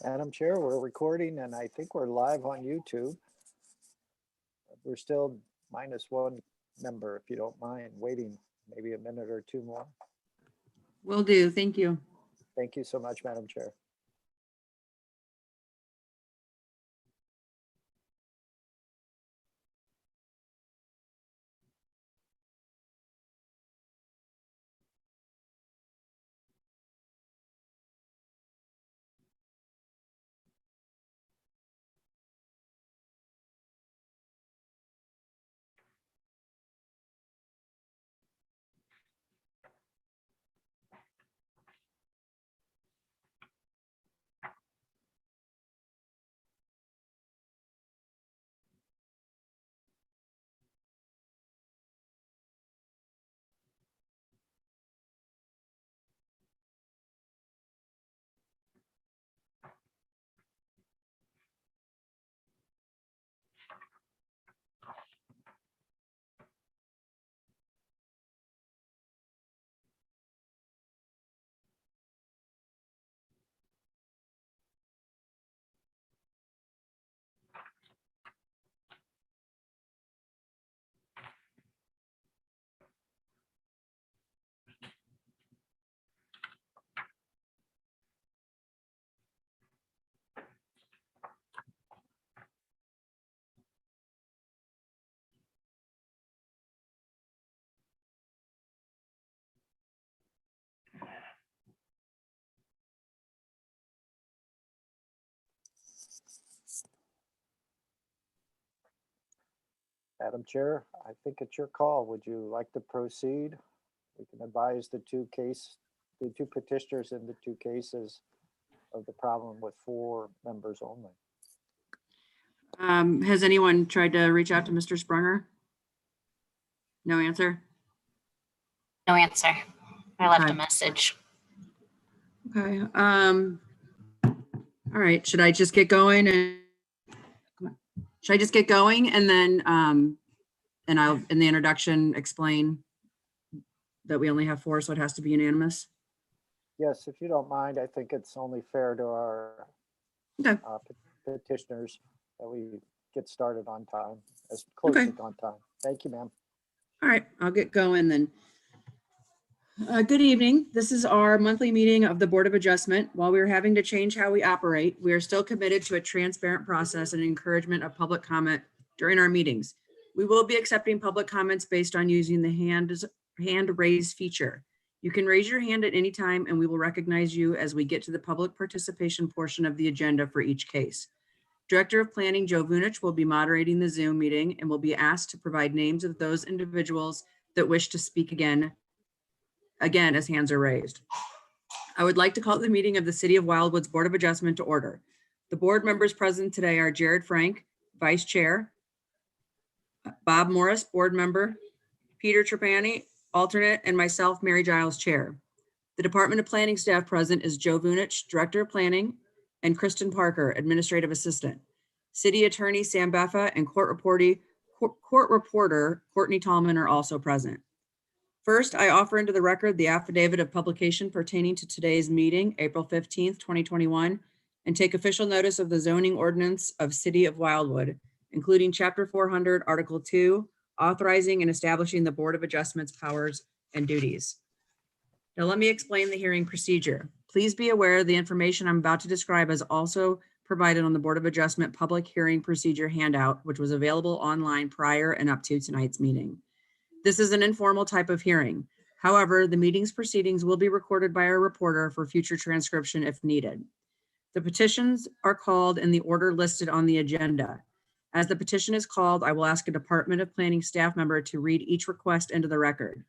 Madam Chair, we're recording and I think we're live on YouTube. We're still minus one member, if you don't mind waiting maybe a minute or two more. Will do. Thank you. Thank you so much, Madam Chair. Madam Chair, I think it's your call. Would you like to proceed? We can advise the two petitioners in the two cases of the problem with 4 members only. Has anyone tried to reach out to Mr. Sprunger? No answer? No answer. I left Okay. a message. Okay. All right. Should I just get going and should I just get going and then and I'll in the introduction explain that we only have 4, so it has to be unanimous? Yes, if you don't mind, I think it's only fair to our Okay. Petitioners that we get started on time, as close as on time. Thank you, ma'am. All right, I'll get going then. Good evening. This is our monthly meeting of the Board of Adjustment. While we're having to change how we operate, we are still committed to a transparent process and encouragement of public comment during our meetings. We will be accepting public comments based on using the hand raise feature. You can raise your hand at any time and we will recognize you as we get to the public participation portion of the agenda for each case. Director of Planning Joe Vunich will be moderating the Zoom meeting and will be asked to provide names of those individuals that wish to speak again as hands are raised. I would like to call the meeting of the City of Wildwood's Board of Adjustment to order. The board members present today are Jared Frank, Vice Chair, Bob Morris, Board Member, Peter Trapani, Alternate, and myself, Mary Giles, Chair. The Department of Planning staff present is Joe Vunich, Director of Planning, and Kristen Parker, Administrative Assistant. City Attorney Sam Beffa and Court Reporter Courtney Tallman are also present. First, I offer into the record the affidavit of publication pertaining to today's meeting, April 15th, 2021, and take official notice of the zoning ordinance of City of Wildwood, including Chapter 400, Article 2, authorizing and establishing the Board of Adjustment's powers and duties. Now let me explain the hearing procedure. Please be aware the information I'm about to describe is also provided on the Board of Adjustment public hearing procedure handout, which was available online prior and up to tonight's meeting. This is an informal type of hearing. However, the meeting's proceedings will be recorded by our reporter for future transcription if needed. The petitions are called in the order listed on the agenda. As the petition is called, I will ask a Department of Planning staff member to read each request into the record.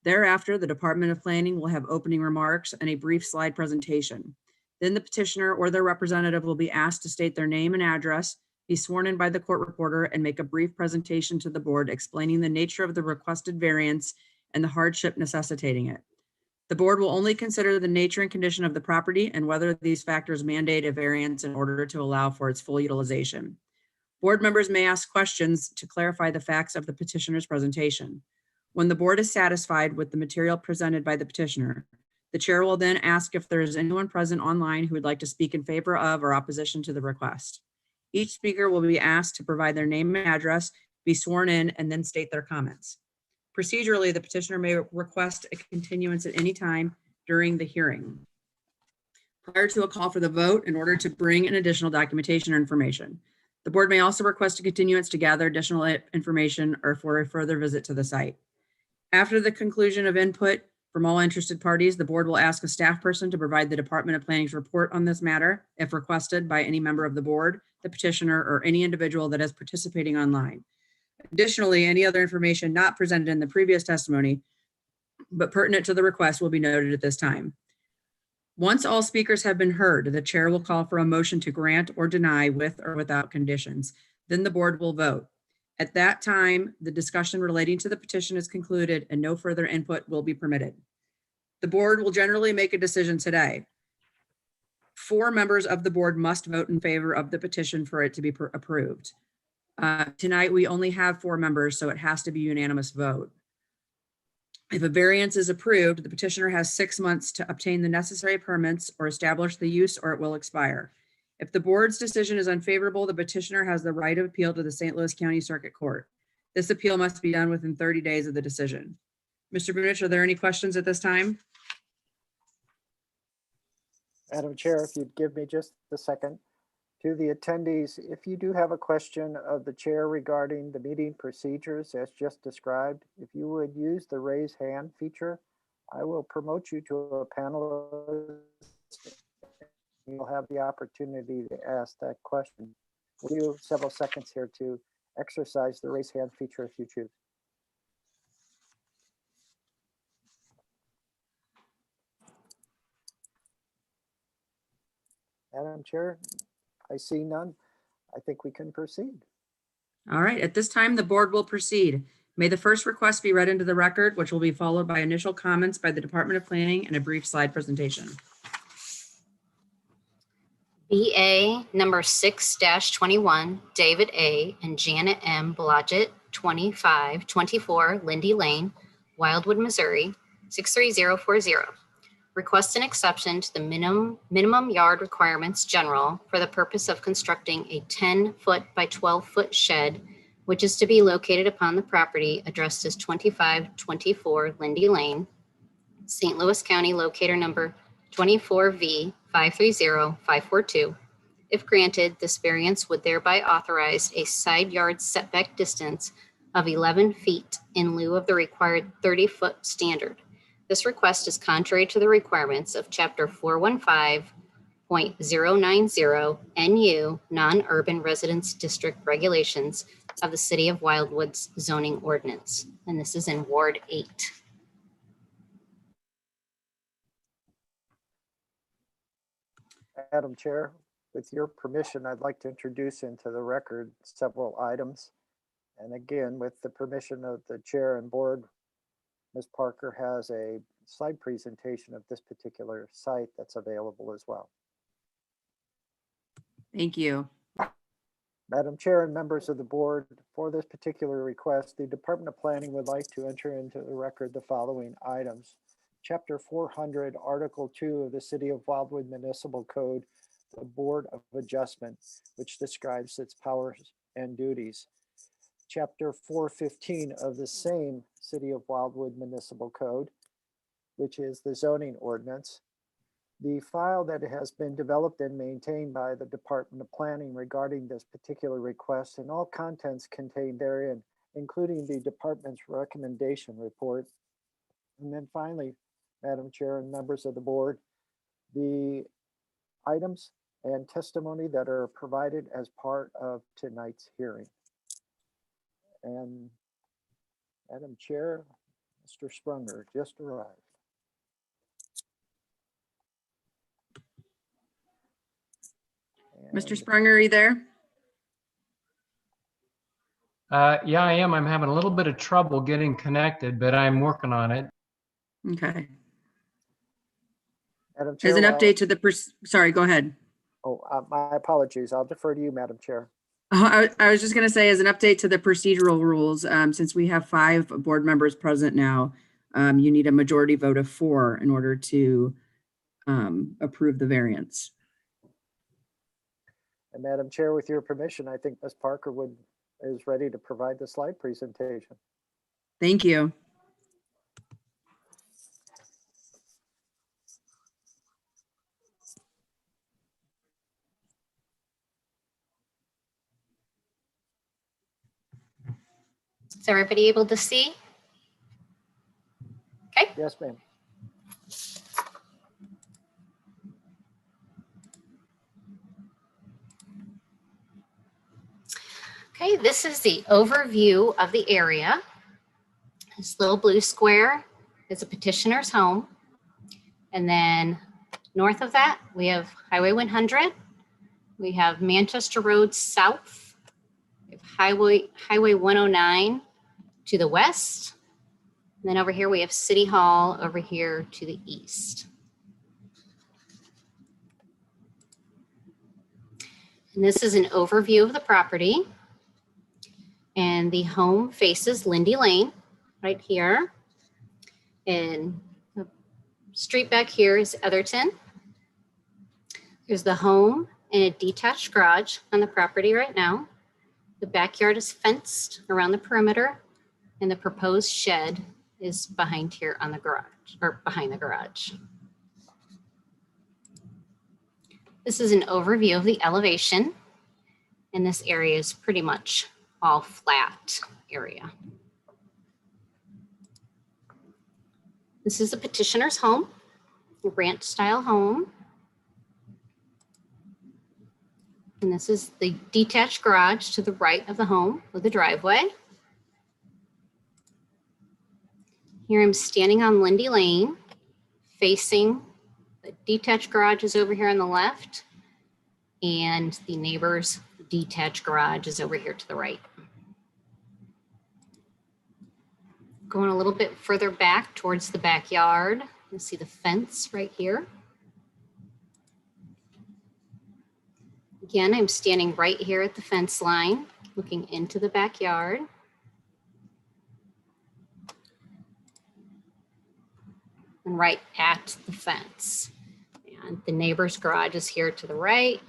Thereafter, the Department of Planning will have opening remarks and a brief slide presentation. Then the petitioner or their representative will be asked to state their name and address, be sworn in by the court reporter, and make a brief presentation to the board explaining the nature of the requested variance and the hardship necessitating it. The board will only consider the nature and condition of the property and whether these factors mandate a variance in order to allow for its full utilization. Board members may ask questions to clarify the facts of the petitioner's presentation. When the board is satisfied with the material presented by the petitioner, The chair will then ask if there is anyone present online who would like to speak in favor of or opposition to the request. Each speaker will be asked to provide their name and address, be sworn in, and then state their comments. Procedurally, the petitioner may request a continuance at any time during the hearing prior to a call for the vote in order to bring in additional documentation or information. The board may also request a continuance to gather additional information or for a further visit to the site. After the conclusion of input from all interested parties, the board will ask a staff person to provide the Department of Planning's report on this matter if requested by any member of the board, the petitioner, or any individual that is participating online. Additionally, any other information not presented in the previous testimony but pertinent to the request will be noted at this time. Once all speakers have been heard, the chair will call for a motion to grant or deny with or without conditions. Then the board will vote. At that time, the discussion relating to the petition is concluded and no further input will be permitted. The board will generally make a decision today. 4 members of the board must vote in favor of the petition for it to be approved. Tonight, we only have 4 members, so it has to be unanimous vote. If a variance is approved, the petitioner has 6 months to obtain the necessary permits or establish the use, or it will expire. If the board's decision is unfavorable, the petitioner has the right of appeal to the St. Louis County Circuit Court. This appeal must be done within 30 days of the decision. Mr. Brunich, are there any questions at this time? Madam Chair, if you'd give me just a second. To the attendees, if you do have a question of the chair regarding the meeting procedures as just described, if you would use the raise hand feature, I will promote you to a panelist. You'll have the opportunity to ask that question. We'll give you several seconds here to exercise the raise hand feature if you choose. Madam Chair, I see none. I think we can proceed. All right, at this time, the board will proceed. May the first request be read into the record, which will be followed by initial comments by the Department of Planning and a brief slide presentation. BA number 6-21, David A. and Janet M. Blodgett, 2524 Lindy Lane, Wildwood, Missouri, 63040. Request an exception to the minimum yard requirements general for the purpose of constructing a 10-foot by 12-foot shed, which is to be located upon the property addressed as 2524 Lindy Lane, St. Louis County, locator number 24V530542. If granted, this variance would thereby authorize a side yard setback distance of 11 feet in lieu of the required 30-foot standard. This request is contrary to the requirements of Chapter 415.090 NU Non-Urban Residence District Regulations of the City of Wildwood's zoning ordinance. And this is in Ward 8. Madam Chair, with your permission, I'd like to introduce into the record several items. And again, with the permission of the chair and board, Ms. Parker has a slide presentation of this particular site that's available as well. Thank you. Madam Chair and members of the board, for this particular request, the Department of Planning would like to enter into the record the following items. Chapter 400, Article 2 of the City of Wildwood Municipal Code, the Board of Adjustment, which describes its powers and duties. Chapter 415 of the same City of Wildwood Municipal Code, which is the zoning ordinance. The file that has been developed and maintained by the Department of Planning regarding this particular request and all contents contained therein, including the department's recommendation report. And then finally, Madam Chair and members of the board, the items and testimony that are provided as part of tonight's hearing. And Madam Chair, Mr. Sprunger just arrived. Mr. Sprunger, are you there? Yeah, I am. I'm having a little bit of trouble getting connected, but I'm working on it. Okay. Madam Chair, As an update to the, sorry, go ahead. Oh, my apologies. I'll defer to you, Madam Chair. I was just going to say, as an update to the procedural rules, since we have 5 board members present now, You need a majority vote of 4 in order to approve the variance. And Madam Chair, with your permission, I think Ms. Parker is ready to provide the slide presentation. Thank you. Is everybody able to see? Okay. Yes, ma'am. Okay, this is the overview of the area. This little blue square is a petitioner's home. And then north of that, we have Highway 100. We have Manchester Road South. We have Highway 109 to the west. And then over here, we have City Hall over here to the east. And this is an overview of the property. And the home faces Lindy Lane right here. And the street back here is Etherton. There's the home and a detached garage on the property right now. The backyard is fenced around the perimeter, and the proposed shed is behind here on the garage, or behind the garage. This is an overview of the elevation, and this area is pretty much all flat area. This is the petitioner's home, a ranch style home. And this is the detached garage to the right of the home with the driveway. Here I'm standing on Lindy Lane, facing the detached garage is over here on the left, and the neighbor's detached garage is over here to the right. Going a little bit further back towards the backyard, you'll see the fence right here. Again, I'm standing right here at the fence line, looking into the backyard. And right at the fence. And the neighbor's garage is here to the right.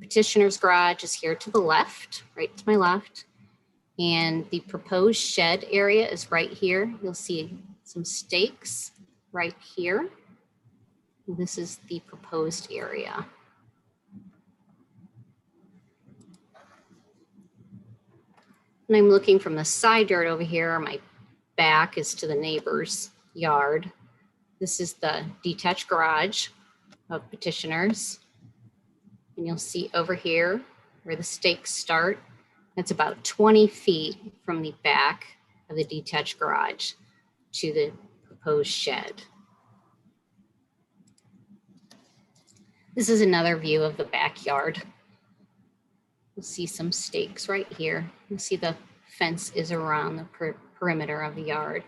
Petitioner's garage is here to the left, right to my left. And the proposed shed area is right here. You'll see some stakes right here. This is the proposed area. And I'm looking from the side yard over here. My back is to the neighbor's yard. This is the detached garage of petitioners. And you'll see over here where the stakes start. That's about 20 feet from the back of the detached garage to the proposed shed. This is another view of the backyard. You'll see some stakes right here. You'll see the fence is around the perimeter of the yard.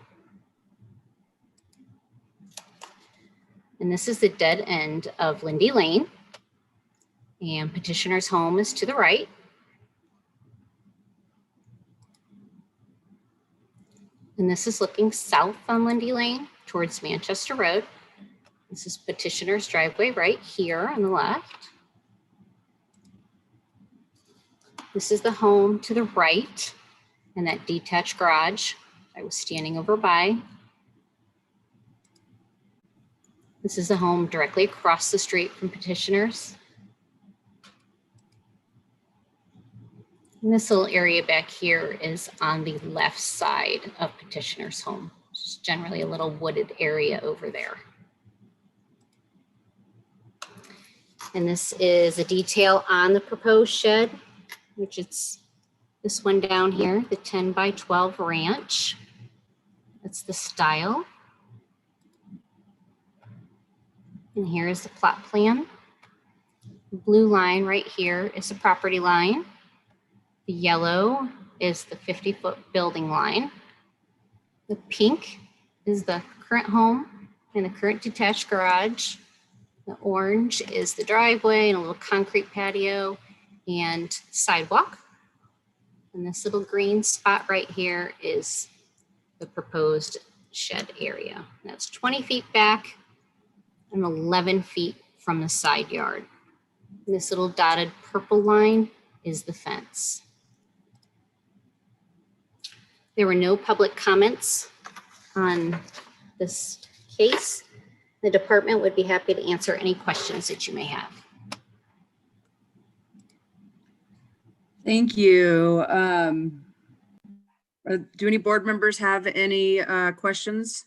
And this is the dead end of Lindy Lane. And petitioner's home is to the right. And this is looking south on Lindy Lane towards Manchester Road. This is petitioner's driveway right here on the left. This is the home to the right and that detached garage I was standing over by. This is the home directly across the street from petitioners. And this little area back here is on the left side of petitioner's home. It's generally a little wooded area over there. And this is a detail on the proposed shed, which it's this one down here, the 10 by 12 ranch. That's the style. And here is the plot plan. The blue line right here is the property line. The yellow is the 50-foot building line. The pink is the current home and the current detached garage. The orange is the driveway and a little concrete patio and sidewalk. And this little green spot right here is the proposed shed area. That's 20 feet back and 11 feet from the side yard. This little dotted purple line is the fence. There were no public comments on this case. The department would be happy to answer any questions that you may have. Thank you. Do any board members have any questions?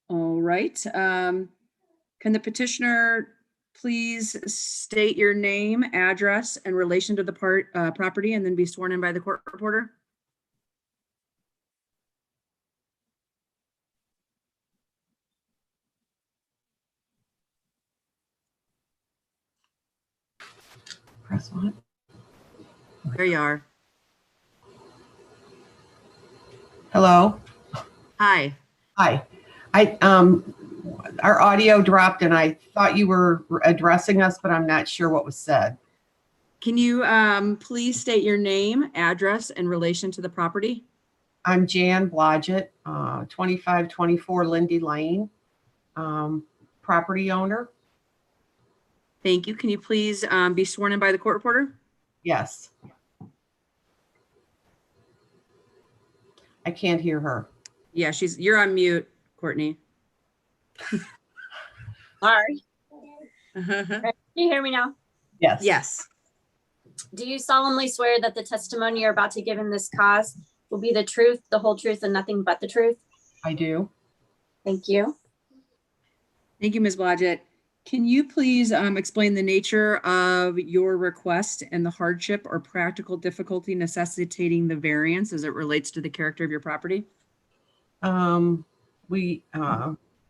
All right. Can the petitioner please state your name, address, and relation to the property, and then be sworn in by the court reporter? Press what? There you are. Hello. Hi. Hi. Our audio dropped and I thought you were addressing us, but I'm not sure what was said. Can you please state your name, address, and relation to the property? I'm Jan Blodgett, 2524 Lindy Lane, property owner. Thank you. Can you please be sworn in by the court reporter? Yes. I can't hear her. Yeah, you're on mute, Courtney. Sorry. Can you hear me now? Yes. Yes. Do you solemnly swear that the testimony you're about to give in this cause will be the truth, the whole truth, and nothing but the truth? I do. Thank you. Thank you, Ms. Blodgett. Can you please explain the nature of your request and the hardship or practical difficulty necessitating the variance as it relates to the character of your property? We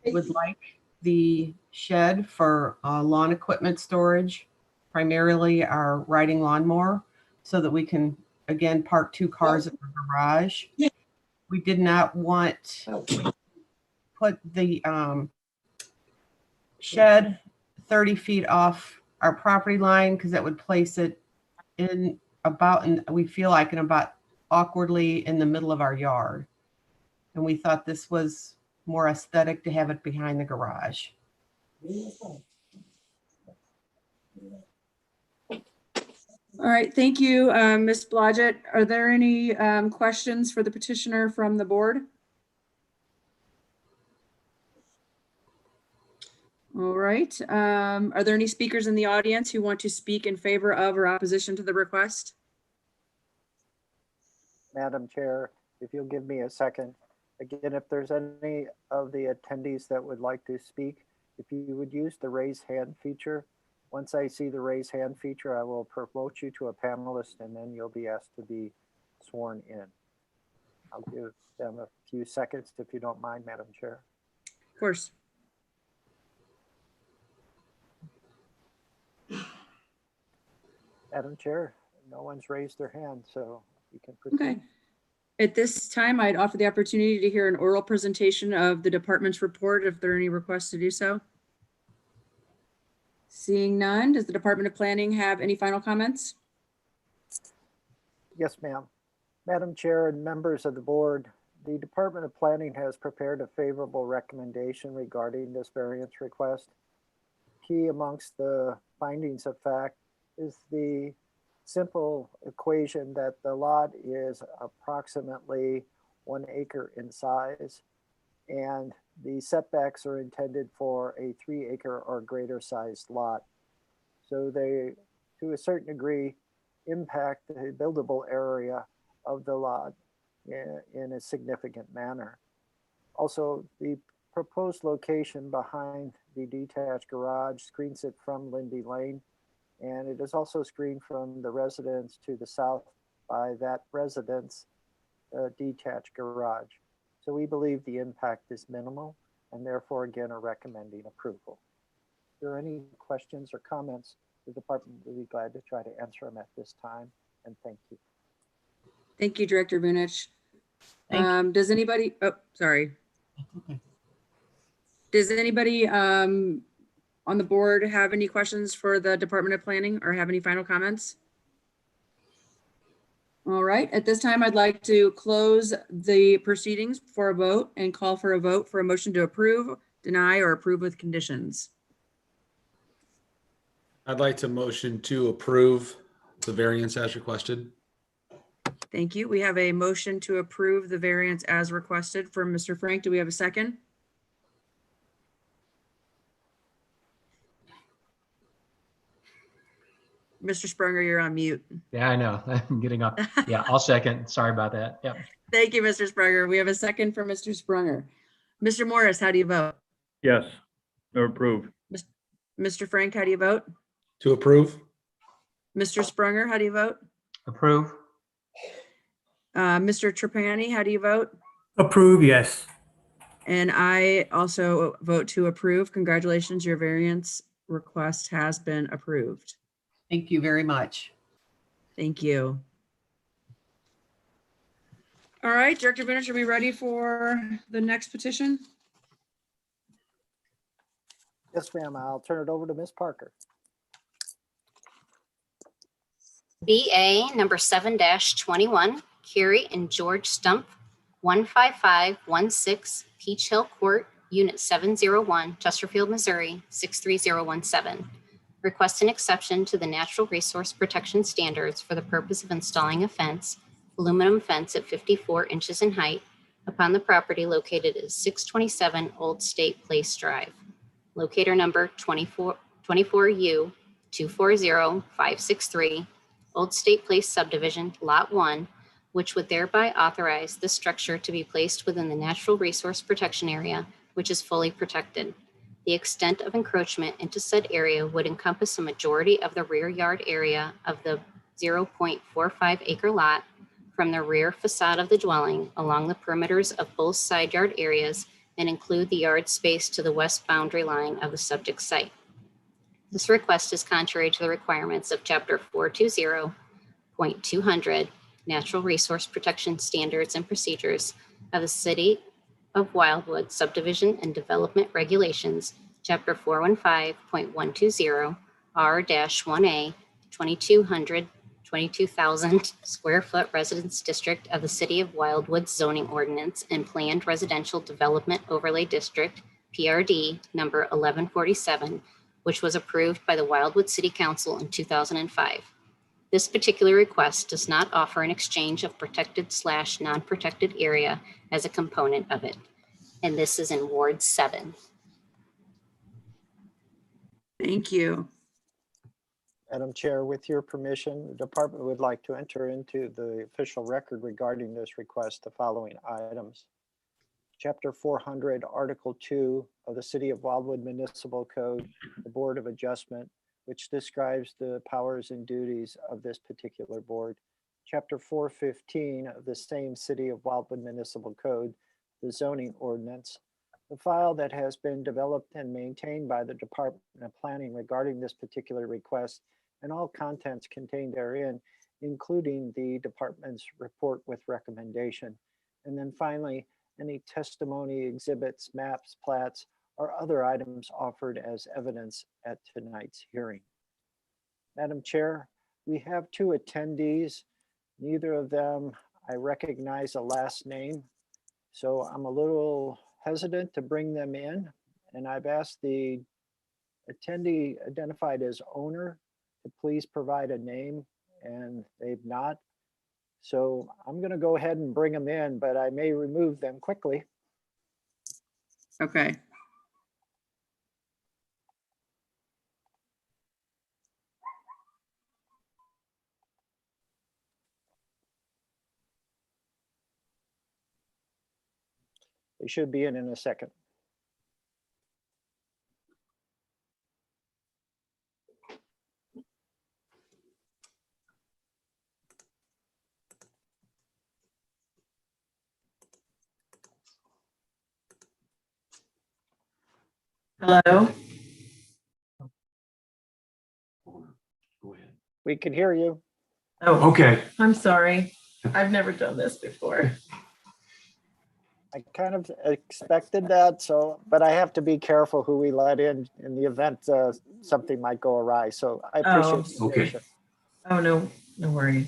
would like the shed for lawn equipment storage, primarily our riding lawnmower, so that we can, again, park 2 cars in the garage. We did not want to put the shed 30 feet off our property line because that would place it we feel like in about awkwardly in the middle of our yard. And we thought this was more aesthetic to have it behind the garage. All right, thank you, Ms. Blodgett. Are there any questions for the petitioner from the board? All right, are there any speakers in the audience who want to speak in favor of or opposition to the request? Madam Chair, if you'll give me a second. Again, if there's any of the attendees that would like to speak, if you would use the raise hand feature. Once I see the raise hand feature, I will promote you to a panelist and then you'll be asked to be sworn in. I'll give them a few seconds if you don't mind, Madam Chair. Of course. Madam Chair, no one's raised their hand, so you can proceed. Okay. At this time, I'd offer the opportunity to hear an oral presentation of the department's report if there are any requests to do so. Seeing none, does the Department of Planning have any final comments? Yes, ma'am. Madam Chair and members of the board, the Department of Planning has prepared a favorable recommendation regarding this variance request. Key amongst the findings of fact is the simple equation that the lot is approximately 1 acre in size and the setbacks are intended for a 3 acre or greater sized lot. So they, to a certain degree, impact the buildable area of the lot in a significant manner. Also, the proposed location behind the detached garage screens it from Lindy Lane, and it is also screened from the residence to the south by that residence detached garage. So we believe the impact is minimal and therefore again are recommending approval. If there are any questions or comments, the department will be glad to try to answer them at this time, and thank you. Thank you, Director Vunich. Thank you. Does anybody, oh, sorry. Okay. Does anybody on the board have any questions for the Department of Planning or have any final comments? All right, at this time, I'd like to close the proceedings for a vote and call for a vote for a motion to approve, deny, or approve with conditions. I'd like to motion to approve the variance as requested. Thank you. We have a motion to approve the variance as requested from Mr. Frank. Do we have a second? Mr. Sprunger, you're on mute. Yeah, I know. I'm getting up. Yeah, I'll second. Sorry about that. Yep. Thank you, Mr. Sprunger. We have a second for Mr. Sprunger. Mr. Morris, how do you vote? Yes, or approve. Mr. Frank, how do you vote? To approve? Mr. Sprunger, how do you vote? Approve. Mr. Trapani, how do you vote? Approve, yes. And I also vote to approve. Congratulations, your variance request has been approved. Thank you very much. Thank you. All right, Director Bennett, are we ready for the next petition? Yes, ma'am. I'll turn it over to Ms. Parker. BA number 7-21, Carrie and George Stump, 15516 Peach Hill Court, Unit 701, Chesterfield, Missouri, 63017. Request an exception to the Natural Resource Protection Standards for the purpose of installing a fence, aluminum fence at 54 inches in height, upon the property located at 627 Old State Place Drive. Locator number 24U 240563, Old State Place Subdivision, Lot 1, which would thereby authorize this structure to be placed within the Natural Resource Protection Area, which is fully protected. The extent of encroachment into said area would encompass a majority of the rear yard area of the 0.45 acre lot from the rear facade of the dwelling along the perimeters of both side yard areas and include the yard space to the west boundary line of the subject site. This request is contrary to the requirements of Chapter 420.200 Natural Resource Protection Standards and Procedures of the City of Wildwood Subdivision and Development Regulations, Chapter 415.120 R-1A 22,000 square foot residence district of the City of Wildwood zoning ordinance and Planned Residential Development Overlay District, PRD number 1147, which was approved by the Wildwood City Council in 2005. This particular request does not offer an exchange of protected/non-protected area as a component of it. And this is in Ward 7. Thank you. Madam Chair, with your permission, the department would like to enter into the official record regarding this request the following items. Chapter 400, Article 2 of the City of Wildwood Municipal Code, the Board of Adjustment, which describes the powers and duties of this particular board. Chapter 415 of the same City of Wildwood Municipal Code, the zoning ordinance, the file that has been developed and maintained by the Department of Planning regarding this particular request, and all contents contained therein, including the department's report with recommendation. And then finally, any testimony, exhibits, maps, plats, or other items offered as evidence at tonight's hearing. Madam Chair, we have two attendees. Neither of them I recognize a last name, so I'm a little hesitant to bring them in. And I've asked the attendee identified as owner to please provide a name, and they've not. So I'm going to go ahead and bring them in, but I may remove them quickly. Okay. They should be in a second. Hello? Go ahead. We can hear you. Oh, Okay. I'm sorry. I've never done this before. I kind of expected that, so, but I have to be careful who we let in the event something might go awry. So I appreciate the Okay. patience. Oh, no, no worries.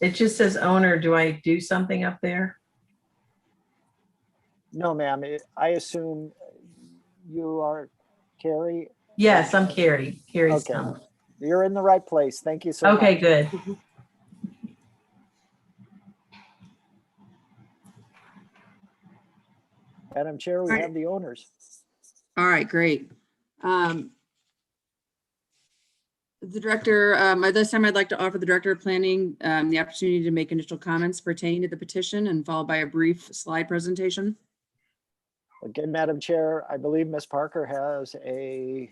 It just says owner. Do I do something up there? No, ma'am. I assume you are Carrie. Yes, I'm Carrie. Carrie's Okay. Tom. You're in the right place. Thank you so much. Okay, good. Madam Chair, we Right. have the owners. All right, great. The director, at this time, I'd like to offer the director of planning the opportunity to make initial comments pertaining to the petition and followed by a brief slide presentation. Again, Madam Chair, I believe Ms. Parker has a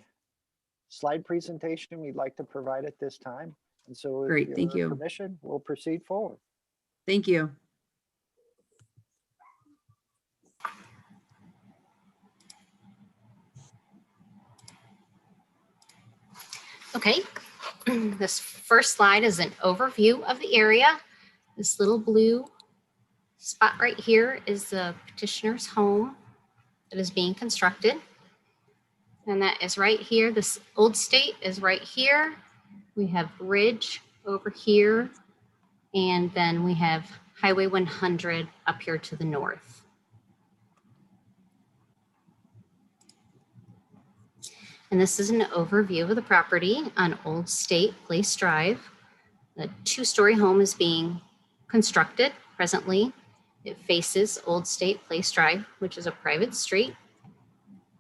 slide presentation we'd like to provide at this time. And so with Great, thank your you. permission, we'll proceed forward. Thank you. Okay, this first slide is an overview of the area. This little blue spot right here is the petitioner's home that is being constructed. And that is right here. This old state is right here. We have Ridge over here. And then we have Highway 100 up here to the north. And this is an overview of the property on Old State Place Drive. The two-story home is being constructed presently. It faces Old State Place Drive, which is a private street.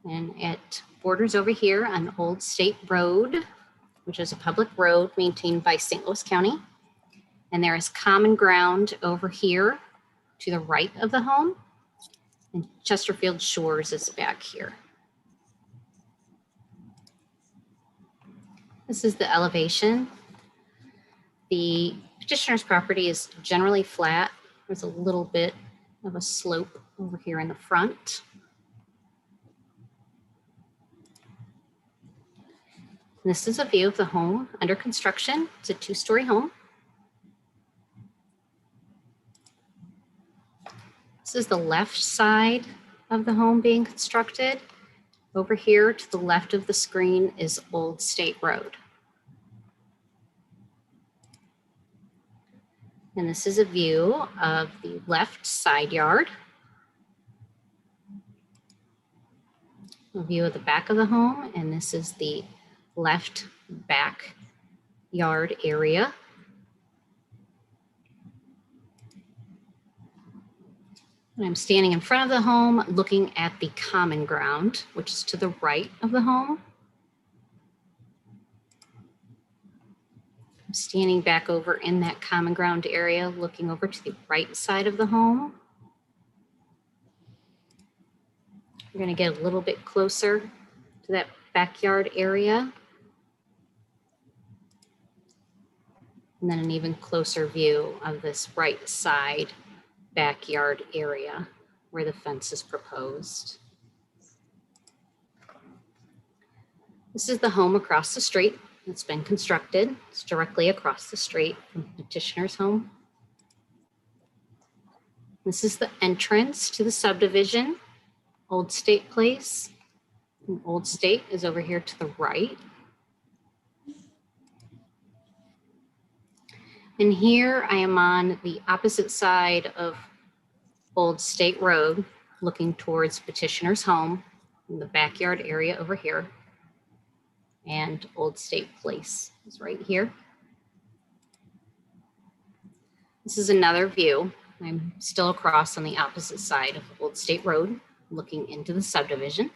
And it borders over here on Old State Road, which is a public road maintained by St. Louis County. And there is common ground over here to the right of the home. And Chesterfield Shores is back here. This is the elevation. The petitioner's property is generally flat. There's a little bit of a slope over here in the front. This is a view of the home under construction. It's a two-story home. This is the left side of the home being constructed. Over here to the left of the screen is Old State Road. And this is a view of the left side yard. A view of the back of the home, and this is the left back yard area. And I'm standing in front of the home looking at the common ground, which is to the right of the home. I'm standing back over in that common ground area, looking over to the right side of the home. We're going to get a little bit closer to that backyard area. And then an even closer view of this right side backyard area where the fence is proposed. This is the home across the street that's been constructed. It's directly across the street from the petitioner's home. This is the entrance to the subdivision, Old State Place. And Old State is over here to the right. And here I am on the opposite side of Old State Road, looking towards petitioner's home in the backyard area over here. And Old State Place is right here. This is another view. I'm still across on the opposite side of Old State Road, looking into the subdivision.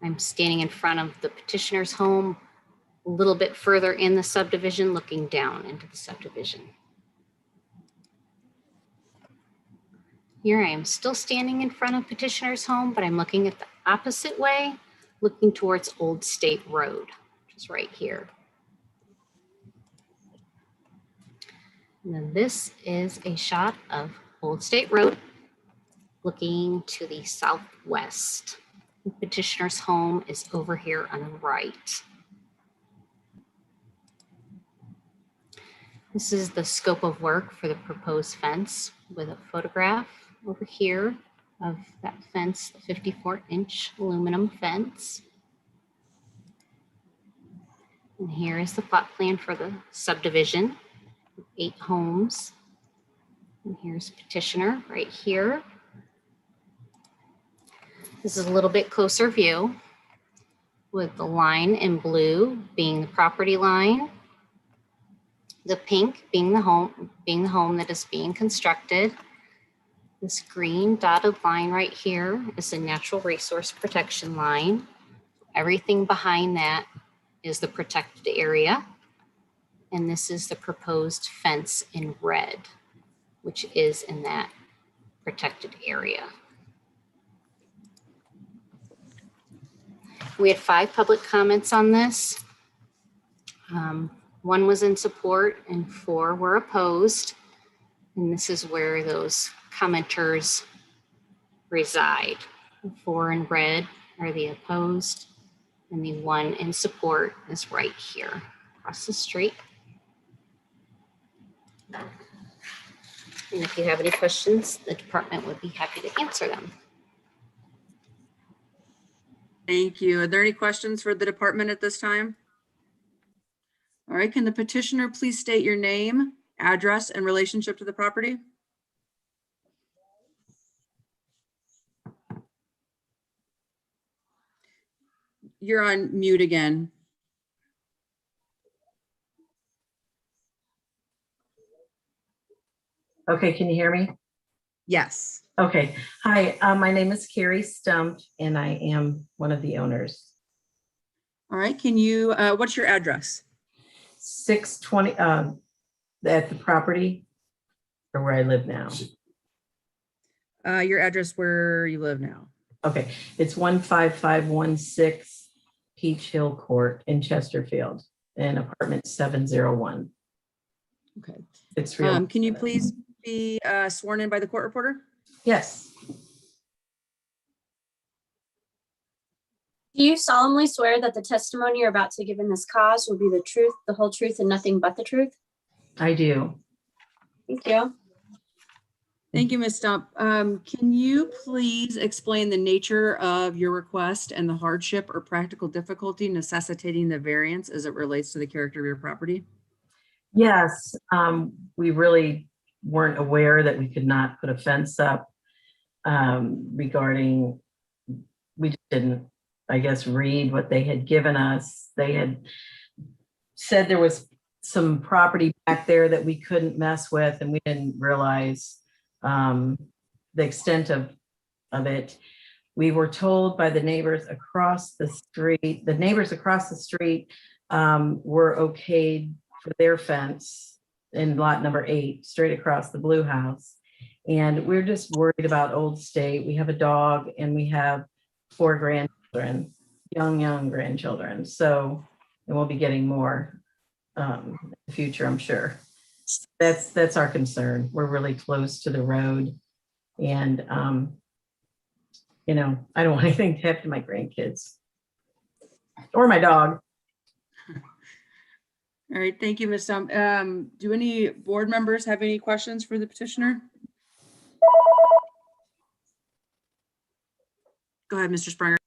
I'm standing in front of the petitioner's home, a little bit further in the subdivision, looking down into the subdivision. Here I am still standing in front of petitioner's home, but I'm looking at the opposite way, looking towards Old State Road, which is right here. And then this is a shot of Old State Road, looking to the southwest. The petitioner's home is over here on the right. This is the scope of work for the proposed fence with a photograph over here of that fence, the 54-inch aluminum fence. And here is the plot plan for the subdivision, 8 homes. And here's Petitioner right here. This is a little bit closer view with the line in blue being the property line, the pink being the home that is being constructed. This green dotted line right here is the natural resource protection line. Everything behind that is the protected area. And this is the proposed fence in red, which is in that protected area. We had 5 public comments on this. 1 was in support and 4 were opposed. And this is where those commenters reside. The 4 in red are the opposed, and the 1 in support is right here across the street. And if you have any questions, the department would be happy to answer them. Thank you. Are there any questions for the department at this time? All right, can the petitioner please state your name, address, and relationship to the property? You're on mute again. Okay, can you hear me? Yes. Okay, hi, my name is Carrie Stump and I am one of the owners. All right, can you, what's your address? 620, at the property or where I live now. Your address where you live now. Okay, it's 15516 Peach Hill Court in Chesterfield in apartment 701. Okay. It's real. Can you please be sworn in by the court reporter? Yes, Do you solemnly swear that the testimony you're about to give in this cause will be the truth, the whole truth, and nothing but the truth? I do. Thank you. Thank you, Ms. Stump. Can you please explain the nature of your request and the hardship or practical difficulty necessitating the variance as it relates to the character of your property? Yes, we really weren't aware that we could not put a fence up regarding, we didn't, I guess, read what they had given us. They had said there was some property back there that we couldn't mess with, and we didn't realize the extent of it. We were told by the neighbors across the street, were okayed for their fence in lot number 8, straight across the blue house. And we're just worried about Old State. We have a dog and we have 4 grandchildren, young grandchildren. So, and we'll be getting more in the future, I'm sure. That's our concern. We're really close to the road. And, you know, I don't want anything to happen to my grandkids or my dog. All right, thank you, Ms. Stump. Do any board members have any questions for the petitioner? Go ahead, Mr. Springer.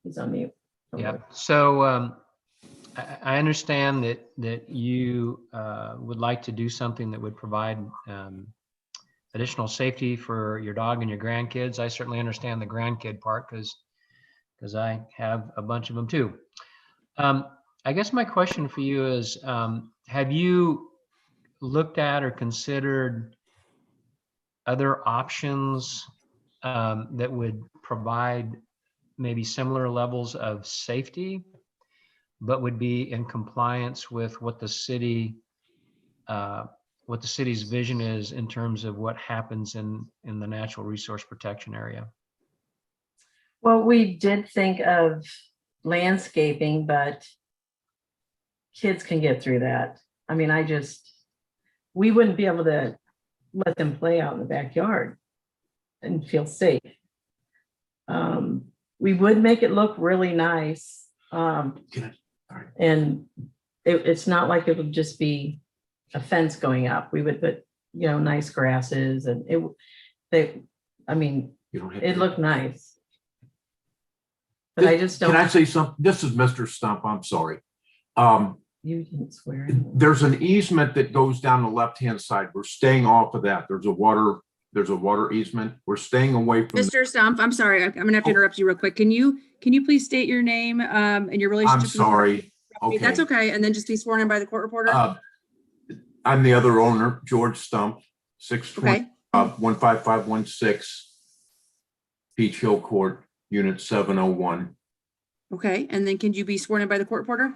He's on mute. Yeah, so I understand that you would like to do something that would provide additional safety for your dog and your grandkids. I certainly understand the grandkid part because I have a bunch of them too. I guess my question for you is, have you looked at or considered other options that would provide maybe similar levels of safety, but would be in compliance with what the city's vision is in terms of what happens in the natural resource protection area? Well, we did think of landscaping, but kids can get through that. I mean, we wouldn't be able to let them play out in the backyard and feel safe. We would make it look really nice. And it's not like it would just be a fence going up. We would put, you know, nice grasses and it looked nice. but I just Can I don't, say something? This is Mr. Stump. I'm sorry. you didn't swear in. There's an easement that goes down the left-hand side. We're staying off of that. There's a water easement. We're staying away from. Mr. Stump, I'm sorry, I'm gonna have to interrupt you real quick. Can you please state your name and your relationship? I'm to the sorry. property? That's okay, and then just be sworn in by the court reporter. I'm the other owner, George Stump, 620, Okay, 15516 Peach Hill Court, Unit 701. okay, and then can you be sworn in by the court reporter?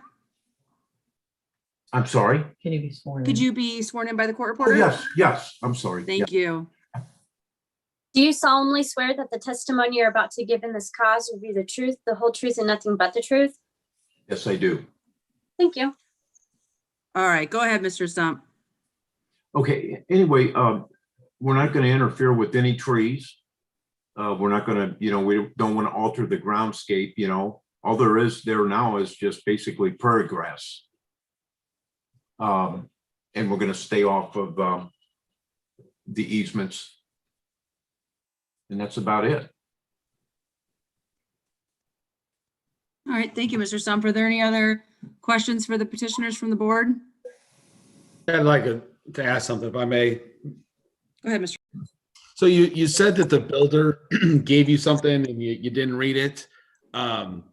I'm sorry. Can you be sworn in? Could you be sworn in by the court Oh, reporter? yes. I'm sorry. Thank you. Do you solemnly swear that the testimony you're about to give in this cause will be the truth, the whole truth, and nothing but the truth? Yes, I do. Thank you. All right, go ahead, Mr. Stump. Okay, anyway, we're not going to interfere with any trees. We're not going to, we don't want to alter the groundscape, all there is there now is just basically prairie grass. And we're going to stay off of the easements. And that's about it. All right, thank you, Mr. Stump. Are there any other questions for the petitioners from the board? I'd like to ask something, if I may. Go ahead, Mr. So you said that the builder gave you something and you didn't read it. So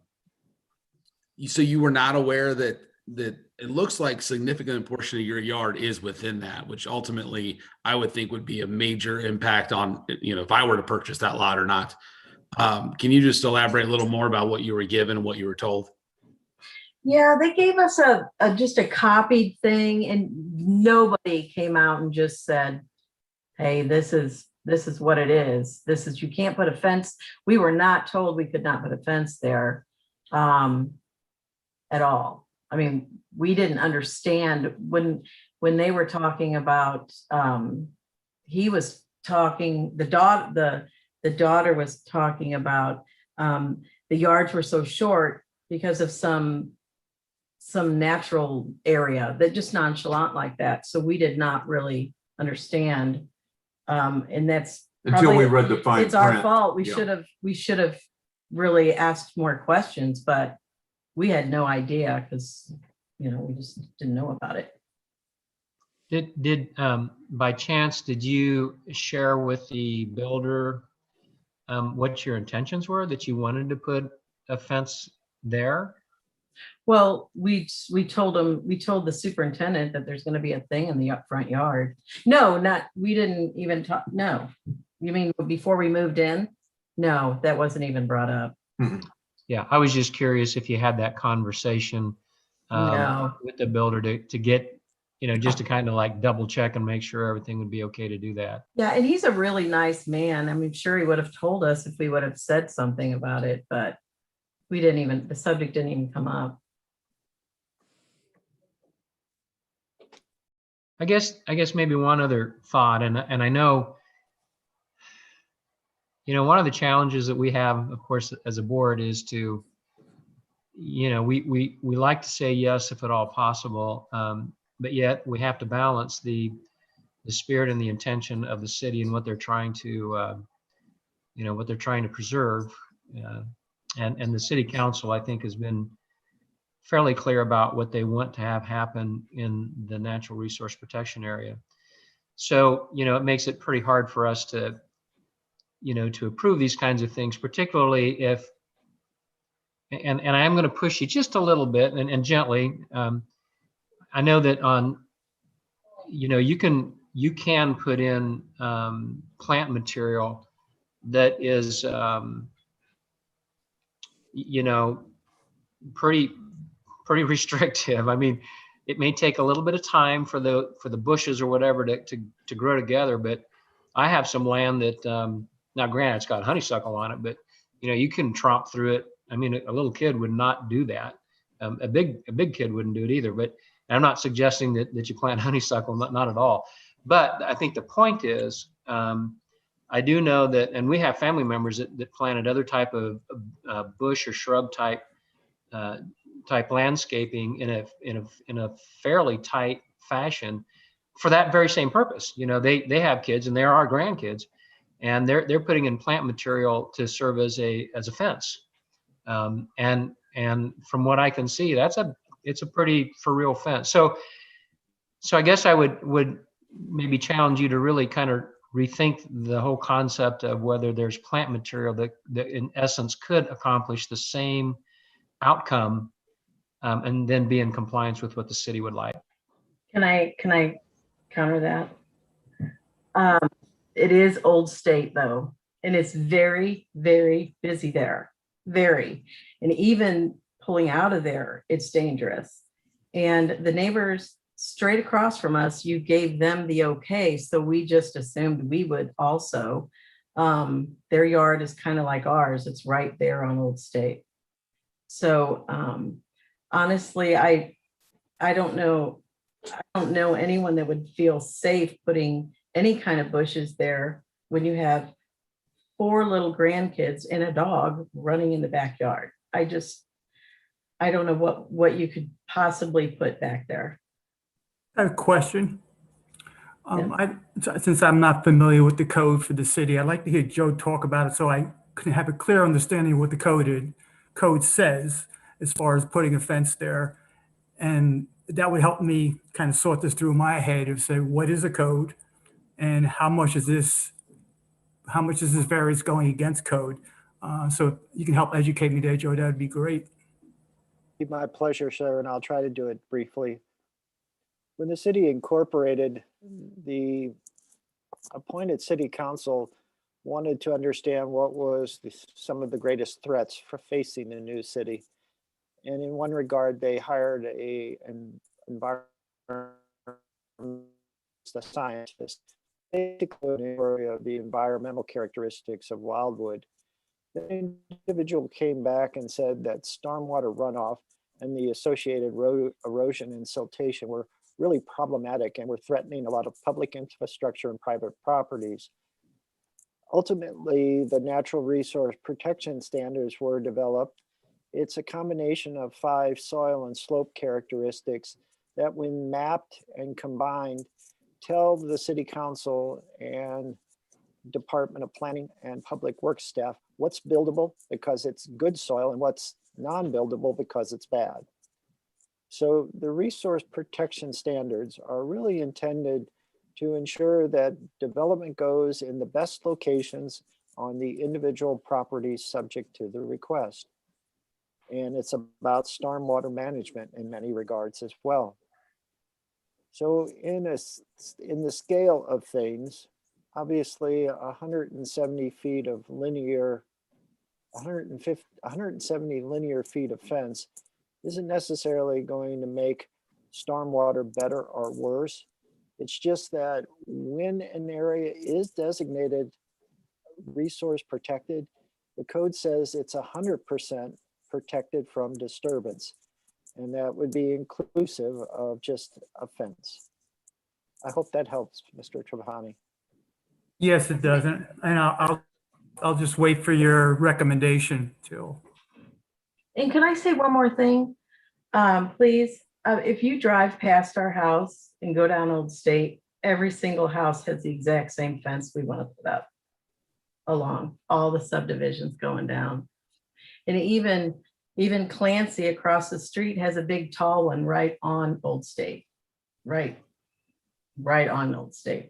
you were not aware that it looks like significant portion of your yard is within that, which ultimately I would think would be a major impact on, if I were to purchase that lot or not. Can you just elaborate a little more about what you were given and what you were told? Yeah, they gave us just a copied thing, and nobody came out and just said, hey, this is what it is. You can't put a fence. We were not told we could not put a fence there at all. I mean, we didn't understand when they were talking about, he was talking, the daughter was talking about the yards were so short because of some natural area that just nonchalant like that. So we did not really understand. And that's Until we probably, read the fine it's our print. fault. Yeah. We should have really asked more questions, but we had no idea because, we just didn't know about it. Did by chance, did you share with the builder what your intentions were, that you wanted to put a fence there? Well, we told the superintendent that there's going to be a thing in the front yard. No, we didn't even talk. No, you mean before we moved in? No, that wasn't even brought up. Yeah, I was just curious if you had that conversation No. with the builder to get, just to kind of like double check and make sure everything would be okay to do that. Yeah, and he's a really nice man. I mean, sure, he would have told us if we would have said something about it, but the subject didn't even come up. I guess maybe one other thought, and I know, one of the challenges that we have, of course, as a board is to, we like to say yes if at all possible, but yet we have to balance the spirit and the intention of the city and what they're trying to, preserve. And the city council, I think, has been fairly clear about what they want to have happen in the natural resource protection area. So, it makes it pretty hard for us to, to approve these kinds of things, particularly if, and I am going to push you just a little bit and gently. I know that you can put in plant material that is, pretty restrictive. I mean, it may take a little bit of time for the bushes or whatever to grow together, but I have some land that, now granted, it's got honeysuckle on it, but you can tromp through it. I mean, a little kid would not do that. A big kid wouldn't do it either, but I'm not suggesting that you plant honeysuckle, not at all. But I think the point is, I do know that, and we have family members that planted other type of bush or shrub type landscaping in a fairly tight fashion for that very same purpose. They have kids and there are grandkids, and they're putting in plant material to serve as a fence. And from what I can see, it's a pretty for real fence. So I guess I would maybe challenge you to really kind of rethink the whole concept of whether there's plant material that in essence could accomplish the same outcome, and then be in compliance with what the city would like. Can I counter that? It is Old State though, and it's very, very busy there, very. And even pulling out of there, it's dangerous. And the neighbors straight across from us, you gave them the okay, so we just assumed we would also. Their yard is kind of like ours. It's right there on Old State. So honestly, I don't know anyone that would feel safe putting any kind of bushes there when you have 4 little grandkids and a dog running in the backyard. I don't know what you could possibly put back there. I have a question. Since I'm not familiar with the code for the city, I'd like to hear Joe talk about it so I can have a clear understanding of what the code says as far as putting a fence there. And that would help me kind of sort this through my head of say, what is a code and how much is this variance going against code? So you can help educate me there, Joe, that'd be great. Be my pleasure, sir, and I'll try to do it briefly. When the city incorporated, the appointed city council wanted to understand what was some of the greatest threats for facing the new city. And in one regard, they hired an environmental scientist, basically an area of the environmental characteristics of Wildwood. The individual came back and said that stormwater runoff and the associated erosion and siltation were really problematic and were threatening a lot of public infrastructure and private properties. Ultimately, the natural resource protection standards were developed. It's a combination of 5 soil and slope characteristics that, when mapped and combined, tell the city council and Department of Planning and Public Works staff what's buildable because it's good soil and what's non-buildable because it's bad. So the resource protection standards are really intended to ensure that development goes in the best locations on the individual properties subject to the request. And it's about stormwater management in many regards as well. So in the scale of things, obviously 170 feet of linear, 170 linear feet of fence isn't necessarily going to make stormwater better or worse. It's just that when an area is designated resource protected, the code says it's 100% protected from disturbance. And that would be inclusive of just a fence. I hope that helps, Mr. Trevani. Yes, it does. And I'll just wait for your recommendation till. And can I say one more thing, please? If you drive past our house and go down Old State, every single house has the exact same fence we want to put up along all the subdivisions going down. And even Clancy across the street has a big tall one right on Old State, right on Old State,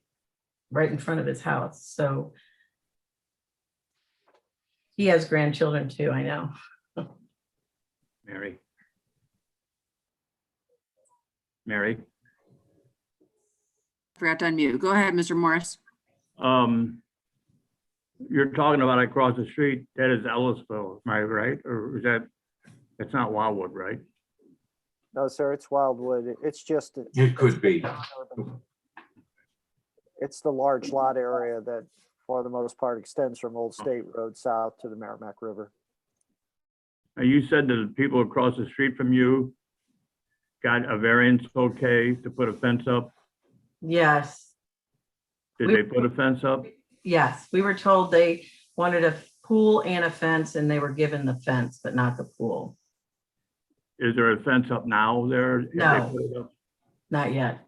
right in front of his house. So he has grandchildren too, I know. Mary? Forgot to unmute. Go ahead, Mr. Morris. You're talking about across the street, that is Ellisville, am I right? Or is that's not Wildwood, right? No, sir, it's Wildwood. It's just. It could be. It's the large lot area that, for the most part, extends from Old State Road south to the Merrimack River. Now, you said that the people across the street from you got a variance okay to put a fence up? Yes. Did they put a fence up? Yes, we were told they wanted a pool and a fence and they were given the fence, but not the pool. Is there a fence up now there? Have No. they put it up? Not yet.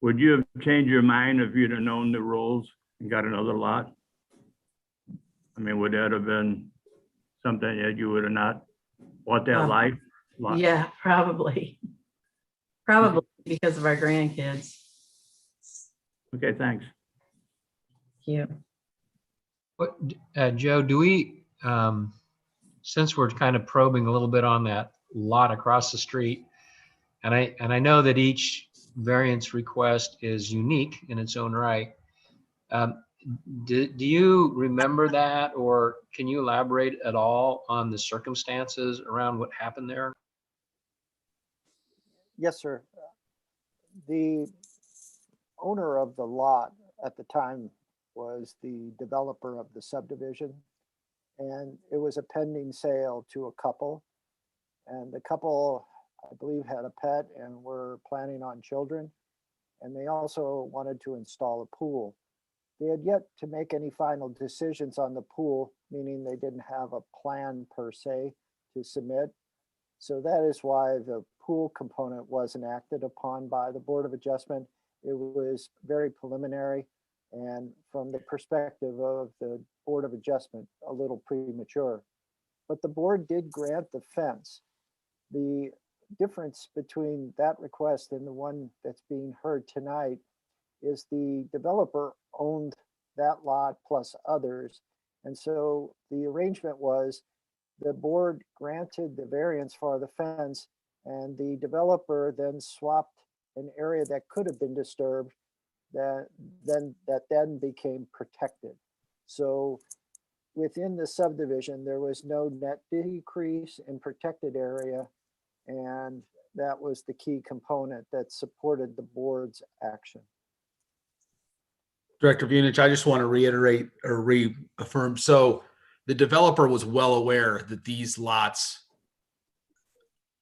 Would you have changed your mind if you'd have known the rules and got another lot? I mean, would that have been something that you would have not bought that lot? Yeah, probably. Probably because of our grandkids. Okay, thanks. Thank you. What, Joe, do we, since we're kind of probing a little bit on that lot across the street, and I know that each variance request is unique in its own right. Do you remember that, or can you elaborate at all on the circumstances around what happened there? Yes, sir. The owner of the lot at the time was the developer of the subdivision, and it was a pending sale to a couple. And the couple, I believe, had a pet and were planning on children. And they also wanted to install a pool. They had yet to make any final decisions on the pool, meaning they didn't have a plan per se to submit. So that is why the pool component wasn't acted upon by the Board of Adjustment. It was very preliminary, and from the perspective of the Board of Adjustment, a little premature. But the board did grant the fence. The difference between that request and the one that's being heard tonight is the developer owned that lot plus others. And so the arrangement was the board granted the variance for the fence, and the developer then swapped an area that could have been disturbed that then became protected. So within the subdivision, there was no net decrease in protected area, and that was the key component that supported the board's action. Director Vunich, I just want to reiterate or reaffirm. So the developer was well aware that these lots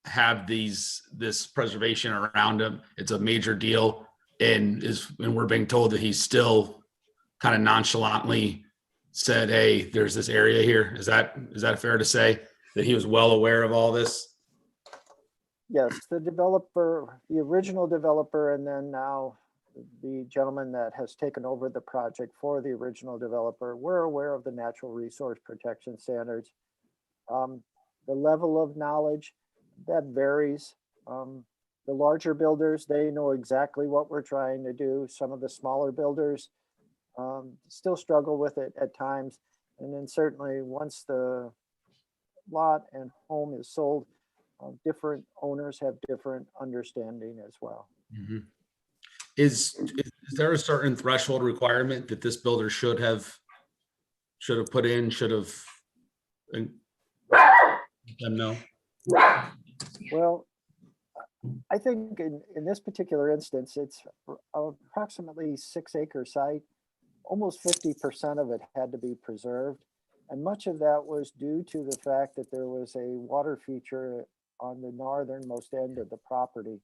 have this preservation around them. It's a major deal, and we're being told that he's still kind of nonchalantly said, "Hey, there's this area here." Is that fair to say that he was well aware of all this? Yes, the developer, the original developer, and then now the gentleman that has taken over the project for the original developer, we're aware of the natural resource protection standards. The level of knowledge, that varies. The larger builders, they know exactly what we're trying to do. Some of the smaller builders still struggle with it at times. And then certainly once the lot and home is sold, different owners have different understanding as well. Mm-hmm. Is there a certain threshold requirement that this builder should have put in, let them know? Well, I think in this particular instance, it's approximately 6-acre site. Almost 50% of it had to be preserved. And much of that was due to the fact that there was a water feature on the northernmost end of the property.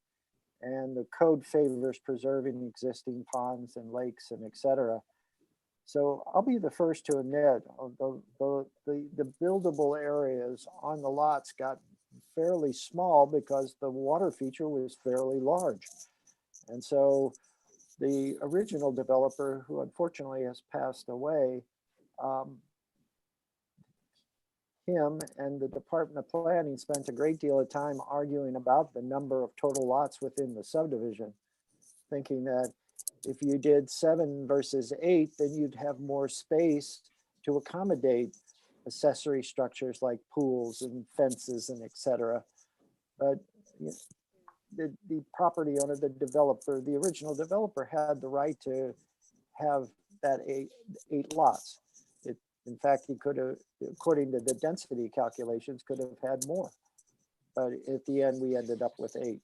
And the code favors preserving existing ponds and lakes and et cetera. So I'll be the first to admit the buildable areas on the lots got fairly small because the water feature was fairly large. And so the original developer, who unfortunately has passed away, him and the Department of Planning spent a great deal of time arguing about the number of total lots within the subdivision, thinking that if you did 7 versus 8, then you'd have more space to accommodate accessory structures like pools and fences and et cetera. But the property owner, the developer, the original developer had the right to have that 8 lots. In fact, he could have, according to the density calculations, could have had more. But at the end, we ended up with 8.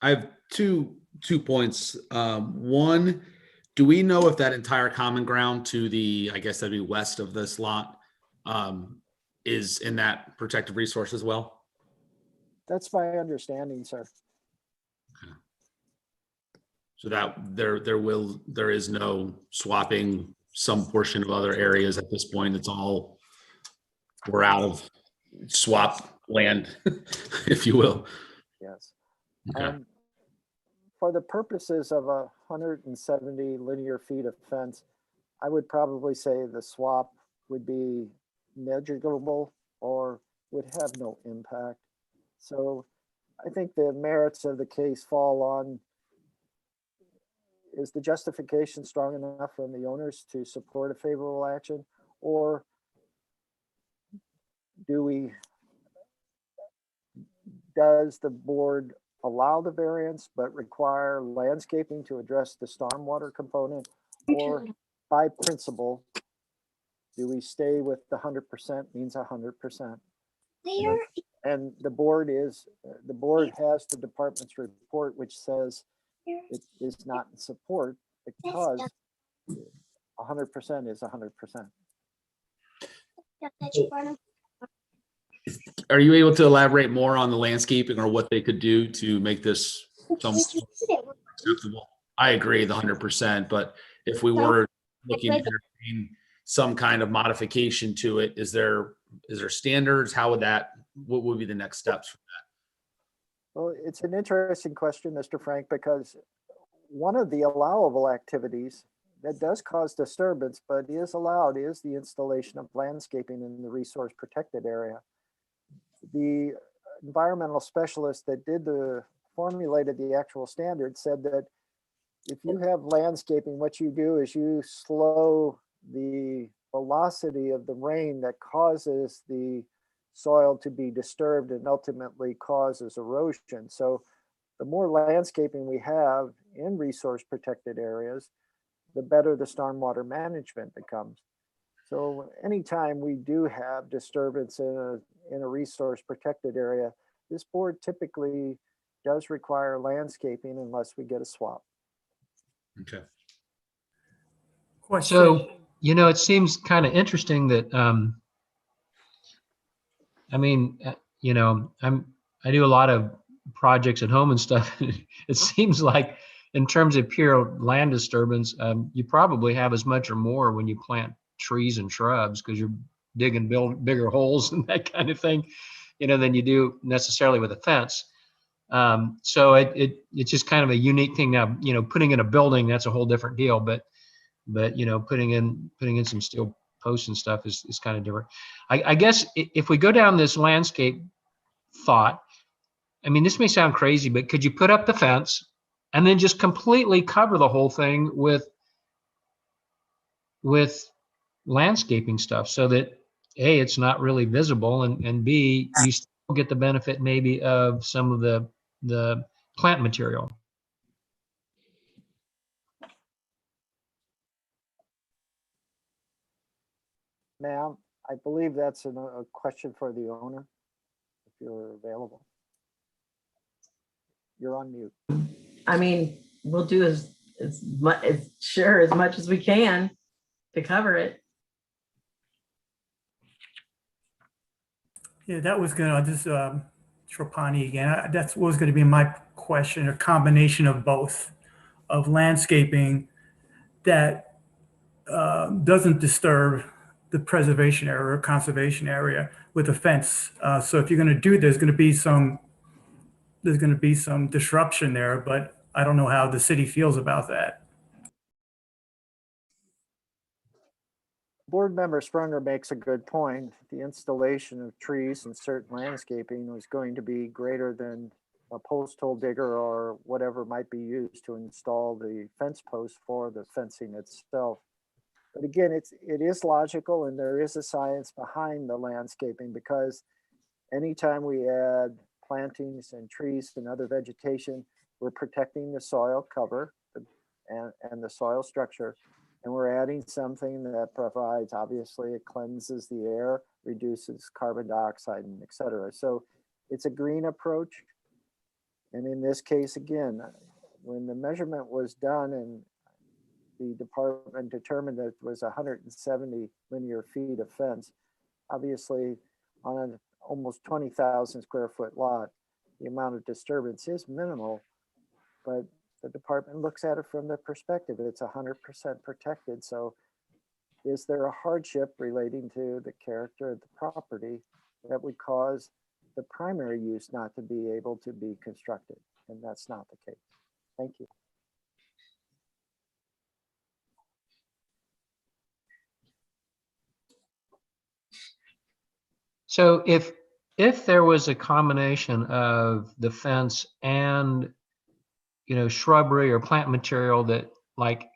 I have two points. One, do we know if that entire common ground to the, I guess that'd be west of this lot, is in that protected resource as well? That's my understanding, sir. Okay. So that there is no swapping some portion of other areas at this point. It's all, we're out of swap land, if you will. Yes. Okay. For the purposes of 170 linear feet of fence, I would probably say the swap would be negligible or would have no impact. So I think the merits of the case fall on, is the justification strong enough from the owners to support a favorable action? Or does the board allow the variance but require landscaping to address the stormwater component? Or by principle, do we stay with the 100% means 100%? And the board has the department's report, which says it is not in support because 100% is 100%. Are you able to elaborate more on the landscaping or what they could do to make this somewhat acceptable? I agree the 100%, but if we were looking to entertain some kind of modification to it, is there standards? What would be the next steps for that? Well, it's an interesting question, Mr. Frank, because one of the allowable activities that does cause disturbance, but is allowed, is the installation of landscaping in the resource protected area. The environmental specialist that formulated the actual standard said that if you have landscaping, what you do is you slow the velocity of the rain that causes the soil to be disturbed and ultimately causes erosion. So the more landscaping we have in resource protected areas, the better the stormwater management becomes. So anytime we do have disturbance in a resource protected area, this board typically does require landscaping unless we get a swap. Okay. Question. So, it seems kind of interesting that, I do a lot of projects at home and stuff. It seems like in terms of pure land disturbance, you probably have as much or more when you plant trees and shrubs because you're digging bigger holes and that kind of thing, than you do necessarily with a fence. So it's just kind of a unique thing now, putting in a building, that's a whole different deal, but putting in some steel posts and stuff is kind of different. I guess if we go down this landscape thought, this may sound crazy, but could you put up the fence and then just completely cover the whole thing with landscaping stuff so that A, it's not really visible, and B, you still get the benefit maybe of some of the plant material? Ma'am, I believe that's a question for the owner, if you're available. You're on mute. We'll do as much as we can to cover it. Yeah, that was gonna, Trapani again, that was gonna be my question, a combination of both, of landscaping that doesn't disturb the preservation area or conservation area with a fence. So if you're gonna do, there's gonna be some disruption there, but I don't know how the city feels about that. Board member Sprunger makes a good point. The installation of trees and certain landscaping was going to be greater than a post hole digger or whatever might be used to install the fence post for the fencing itself. But again, it is logical, and there is a science behind the landscaping, because anytime we add plantings and trees and other vegetation, we're protecting the soil cover and the soil structure. And we're adding something that provides, obviously, it cleanses the air, reduces carbon dioxide, and et cetera. So it's a green approach. And in this case, again, when the measurement was done and the department determined that it was 170 linear feet of fence, obviously on an almost 20,000 square foot lot, the amount of disturbance is minimal, but the department looks at it from the perspective, it's 100% protected. So is there a hardship relating to the character of the property that would cause the primary use not to be able to be constructed? And that's not the case. Thank you. So if there was a combination of the fence and, shrubbery or plant material that, like,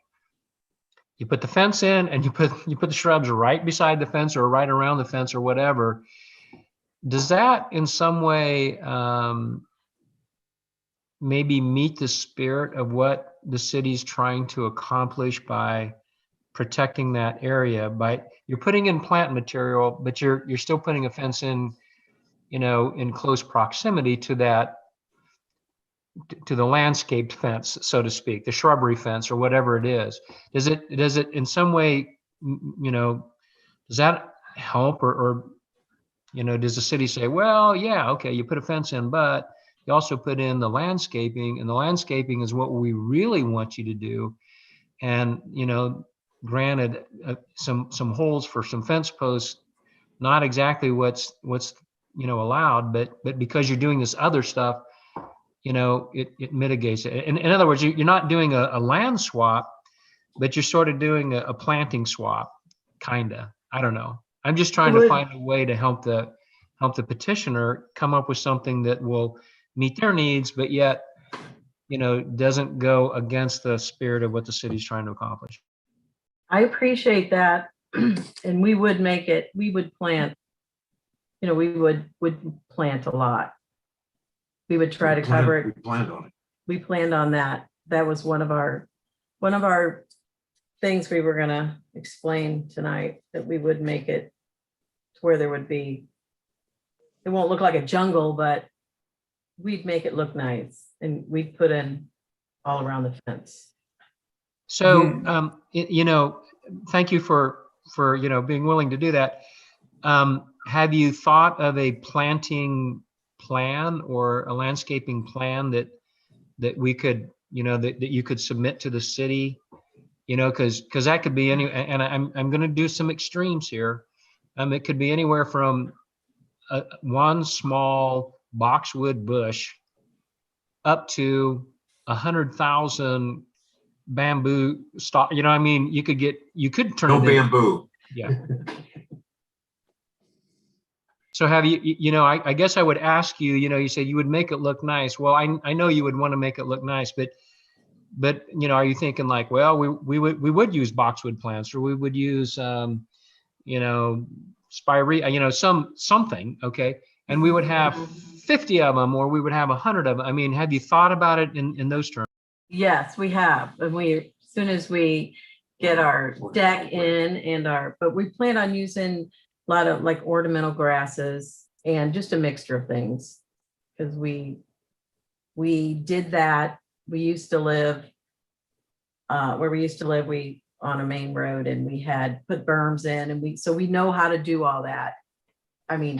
you put the fence in and you put the shrubs right beside the fence or right around the fence or whatever, does that in some way maybe meet the spirit of what the city's trying to accomplish by protecting that area? By you're putting in plant material, but you're still putting a fence in, in close proximity to that, to the landscaped fence, so to speak, the shrubbery fence or whatever it is. Does it in some way, does that help, or does the city say, well, yeah, okay, you put a fence in, but you also put in the landscaping, and the landscaping is what we really want you to do. And, granted, some holes for some fence posts, not exactly what's allowed, but because you're doing this other stuff, it mitigates it. In other words, you're not doing a land swap, but you're sort of doing a planting swap, kind of. I don't know. I'm just trying to find a way to help the petitioner come up with something that will meet their needs, but yet, doesn't go against the spirit of what the city's trying to accomplish. I appreciate that. And we would plant, we would plant a lot. We would try to cover it. We planned on it. We planned on that. That was one of our things we were gonna explain tonight, that we would make it to where there would be, it won't look like a jungle, but we'd make it look nice, and we'd put in all around the fence. So, thank you for being willing to do that. Have you thought of a planting plan or a landscaping plan that we could, that you could submit to the city? Because that could be any, and I'm going to do some extremes here. It could be anywhere from one small boxwood bush up to 100,000 bamboo stock. You could turn No it into, bamboo. yeah. So have you, I guess I would ask you, you said you would make it look nice. Well, I know you would want to make it look nice, but are you thinking like, well, we would use boxwood plants, or we would use, spirea, something, okay? And we would have 50 of them, or we would have 100 of them. Have you thought about it in those terms? Yes, we have. And as soon as we get our deck in but we plan on using a lot of like ornamental grasses and just a mixture of things. Because we did that. We used to live where we used to live, on a main road, and we had put berms in, and so we know how to do all that.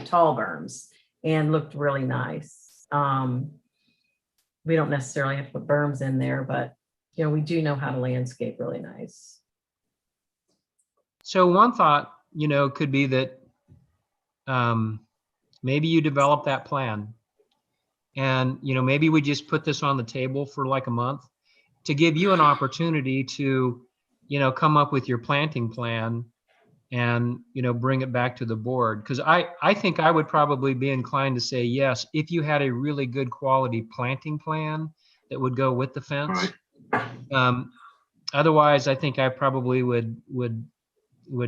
Tall berms, and looked really nice. We don't necessarily have to put berms in there, but we do know how to landscape really nice. So one thought, could be that maybe you develop that plan, and maybe we just put this on the table for like a month to give you an opportunity to come up with your planting plan and bring it back to the board. Because I think I would probably be inclined to say yes if you had a really good quality planting plan that would go with the fence. Right. Otherwise, I think I probably would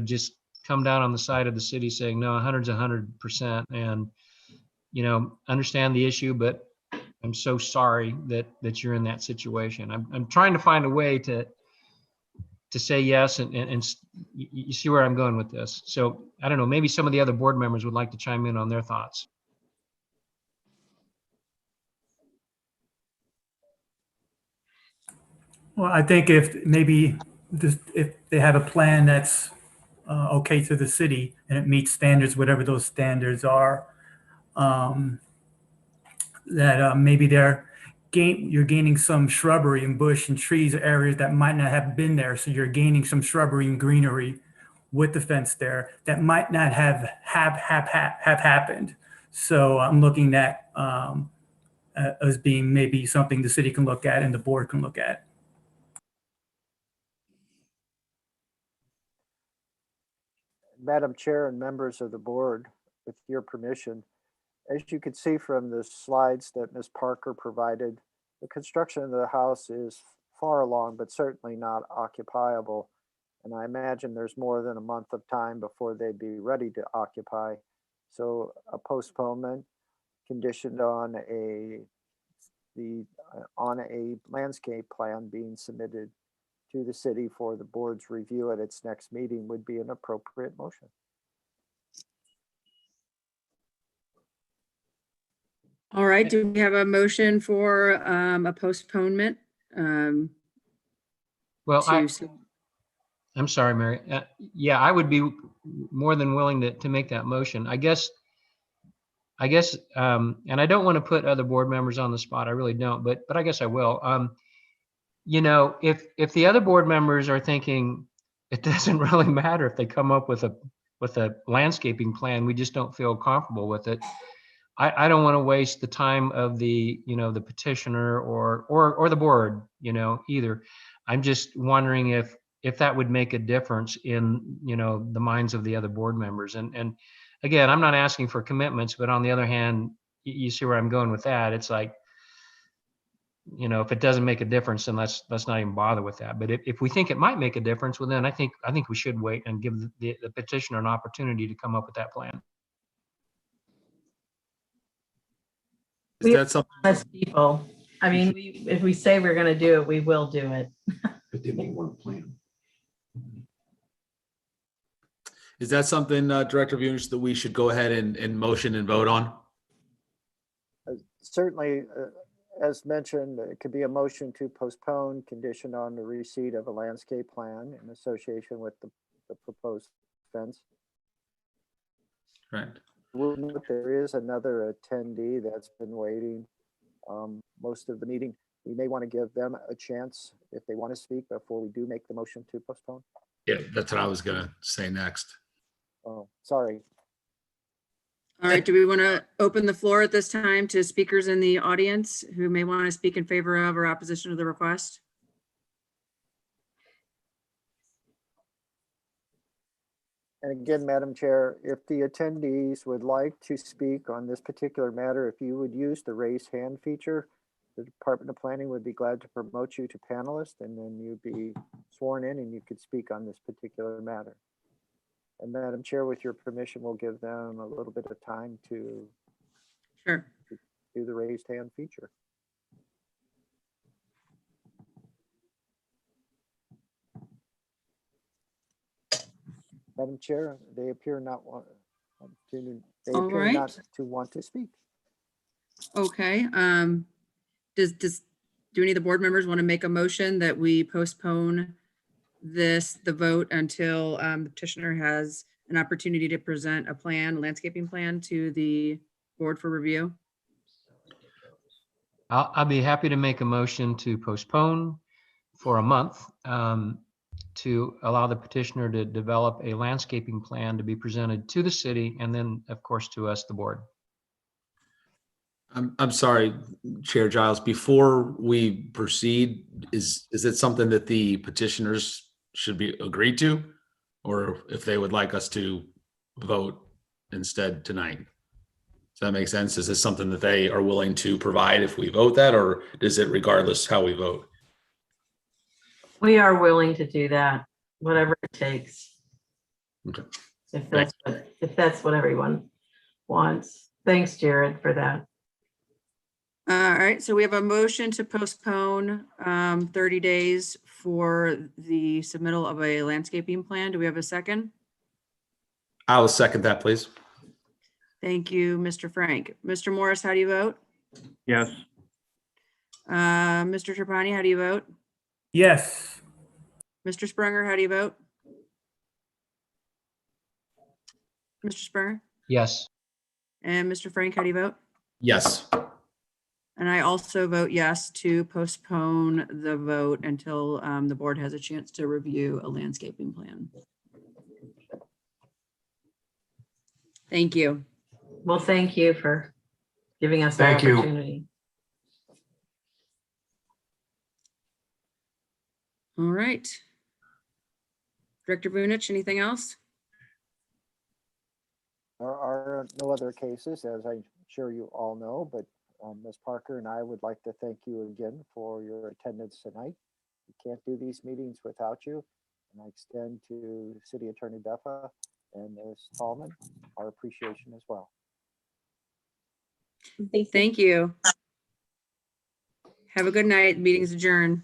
just come down on the side of the city saying, no, 100's 100%, and understand the issue, but I'm so sorry that you're in that situation. I'm trying to find a way to say yes, and you see where I'm going with this. So I don't know, maybe some of the other board members would like to chime in on their thoughts. Well, I think if they have a plan that's okay to the city and it meets standards, whatever those standards are, that maybe you're gaining some shrubbery and bush and trees, areas that might not have been there. So you're gaining some shrubbery and greenery with the fence there that might not have happened. So I'm looking at as being maybe something the city can look at and the board can look at. Madam Chair and members of the board, with your permission, as you can see from the slides that Ms. Parker provided, the construction of the house is far along, but certainly not occupiable. And I imagine there's more than a month of time before they'd be ready to occupy. So a postponement conditioned on a landscape plan being submitted to the city for the board's review at its next meeting would be an appropriate motion. All right, do we have a motion for a postponement? Well, to I'm sorry, Mary. Yeah, I would be more than willing to make that motion. I guess, and I don't want to put other board members on the spot. I really don't, but I guess I will. You know, if the other board members are thinking it doesn't really matter if they come up with a landscaping plan, we just don't feel comfortable with it. I don't want to waste the time of the petitioner or the board, either. I'm just wondering if that would make a difference in, the minds of the other board members. And again, I'm not asking for commitments, but on the other hand, you see where I'm going with that. It's like, if it doesn't make a difference, then let's not even bother with that. But if we think it might make a difference, well, then I think we should wait and give the petitioner an opportunity to come up with that plan. Is that something? As people, I mean, if we say we're going to do it, we will do it. But they may want a plan. Is that something, Director Vunich, that we should go ahead and motion and vote on? Certainly, as mentioned, it could be a motion to postpone conditioned on the receipt of a landscape plan in association with the proposed fence. Correct. We'll note there is another attendee that's been waiting most of the meeting. We may want to give them a chance if they want to speak before we do make the motion to postpone. Yeah, that's what I was going to say next. Oh, sorry. All right, do we want to open the floor at this time to speakers in the audience who may want to speak in favor of or opposition to the request? And again, Madam Chair, if the attendees would like to speak on this particular matter, if you would use the raise hand feature, the Department of Planning would be glad to promote you to panelist, and then you'd be sworn in and you could speak on this particular matter. And Madam Chair, with your permission, we'll give them a little bit of time to Sure. do the raised hand feature. Madam Chair, they appear not to want to speak. Okay. Do any of the board members want to make a motion that we postpone the vote until the petitioner has an opportunity to present a landscaping plan to the board for review? I'll be happy to make a motion to postpone for a month to allow the petitioner to develop a landscaping plan to be presented to the city and then, of course, to us, the board. I'm sorry, Chair Giles, before we proceed, is it something that the petitioners should be agreed to? Or if they would like us to vote instead tonight? Does that make sense? Is this something that they are willing to provide if we vote that, or is it regardless how we vote? We are willing to do that, whatever it takes. Okay. If that's what everyone wants. Thanks, Jared, for that. All right, so we have a motion to postpone 30 days for the submittal of a landscaping plan. Do we have a second? I will second that, please. Thank you, Mr. Frank. Mr. Morris, how do you vote? Yes. Mr. Trapani, how do you vote? Yes. Mr. Sprunger, how do you vote? Mr. Sprunger? Yes. And Mr. Frank, how do you vote? Yes. And I also vote yes to postpone the vote until the board has a chance to review a landscaping plan. Thank you. Well, thank you for giving us the Thank you. opportunity. All right. Director Vunich, anything else? Our are no other cases, as I'm sure you all know, but Ms. Parker and I would like to thank you again for your attendance tonight. We can't do these meetings without you. And I extend to City Attorney Beffa and Ms. Tallman our appreciation as well. Thank you. Have a good night. Meeting's adjourned.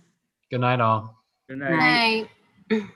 Good night, all. Good Night. night. Night.